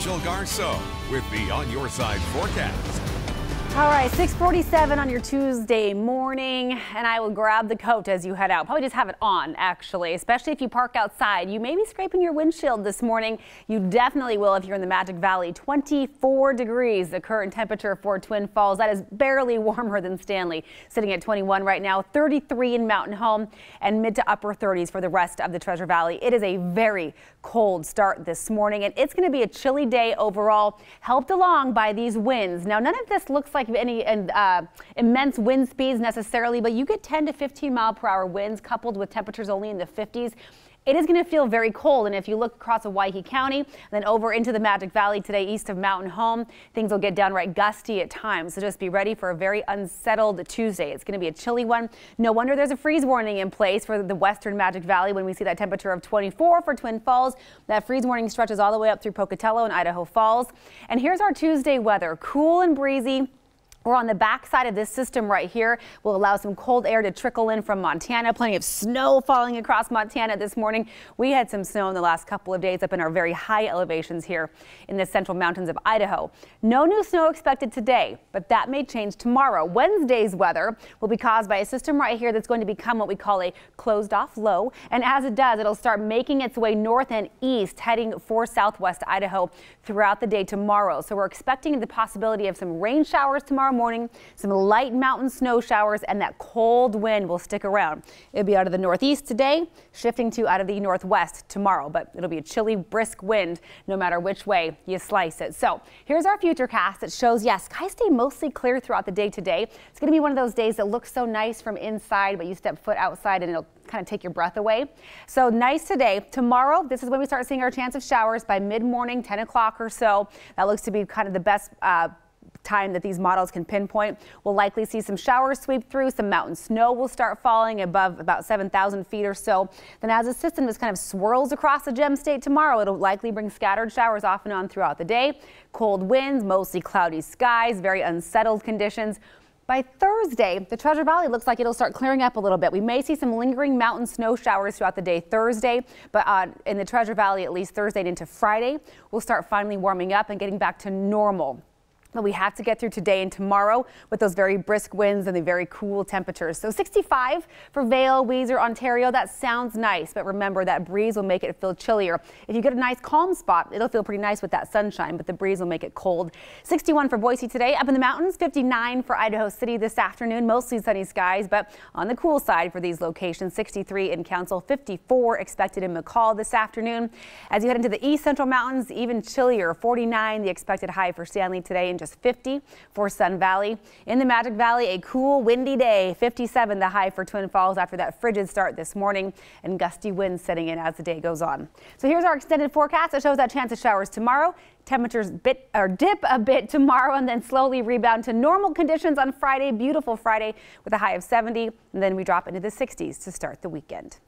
Rachel Garceau with the On Your Side forecast. All right, 6:47 on your Tuesday morning, and I will grab the coat as you head out. Probably just have it on, actually, especially if you park outside. You may be scraping your windshield this morning. You definitely will if you're in the Magic Valley. 24 degrees, the current temperature for Twin Falls. That is barely warmer than Stanley, sitting at 21 right now, 33 in Mountain Home, and mid to upper 30s for the rest of the Treasure Valley. It is a very cold start this morning, and it's going to be a chilly day overall, helped along by these winds. Now, none of this looks like any immense wind speeds necessarily, but you get 10 to 15 mile per hour winds coupled with temperatures only in the 50s. It is going to feel very cold, and if you look across Waihee County and then over into the Magic Valley today east of Mountain Home, things will get downright gusty at times. So just be ready for a very unsettled Tuesday. It's going to be a chilly one. No wonder there's a freeze warning in place for the western Magic Valley when we see that temperature of 24 for Twin Falls. That freeze warning stretches all the way up through Pocatello and Idaho Falls. And here's our Tuesday weather. Cool and breezy. We're on the back side of this system right here. Will allow some cold air to trickle in from Montana. Plenty of snow falling across Montana this morning. We had some snow in the last couple of days up in our very high elevations here in the central mountains of Idaho. No new snow expected today, but that may change tomorrow. Wednesday's weather will be caused by a system right here that's going to become what we call a closed off low. And as it does, it'll start making its way north and east, heading for southwest Idaho throughout the day tomorrow. So we're expecting the possibility of some rain showers tomorrow morning, some light mountain snow showers, and that cold wind will stick around. It'll be out of the northeast today, shifting to out of the northwest tomorrow, but it'll be a chilly, brisk wind no matter which way you slice it. So here's our futurecast that shows, yes, skies stay mostly clear throughout the day today. It's going to be one of those days that looks so nice from inside, but you step foot outside and it'll kind of take your breath away. So nice today. Tomorrow, this is when we start seeing our chance of showers by mid-morning, 10 o'clock or so. That looks to be kind of the best time that these models can pinpoint. We'll likely see some showers sweep through. Some mountain snow will start falling above about 7,000 feet or so. Then as the system just kind of swirls across the gem state tomorrow, it'll likely bring scattered showers off and on throughout the day. Cold winds, mostly cloudy skies, very unsettled conditions. By Thursday, the Treasure Valley looks like it'll start clearing up a little bit. We may see some lingering mountain snow showers throughout the day Thursday, but in the Treasure Valley, at least Thursday and into Friday, we'll start finally warming up and getting back to normal. But we have to get through today and tomorrow with those very brisk winds and the very cool temperatures. So 65 for Vail, Weiser, Ontario. That sounds nice, but remember that breeze will make it feel chillier. If you get a nice calm spot, it'll feel pretty nice with that sunshine, but the breeze will make it cold. 61 for Boise today. Up in the mountains, 59 for Idaho City this afternoon. Mostly sunny skies, but on the cool side for these locations. 63 in Council, 54 expected in McCall this afternoon. As you head into the east central mountains, even chillier. 49 the expected high for Stanley today, and just 50 for Sun Valley. In the Magic Valley, a cool, windy day. 57 the high for Twin Falls after that frigid start this morning, and gusty winds setting in as the day goes on. So here's our extended forecast that shows that chance of showers tomorrow. Temperatures dip a bit tomorrow and then slowly rebound to normal conditions on Friday. Beautiful Friday with a high of 70, and then we drop into the 60s to start the weekend.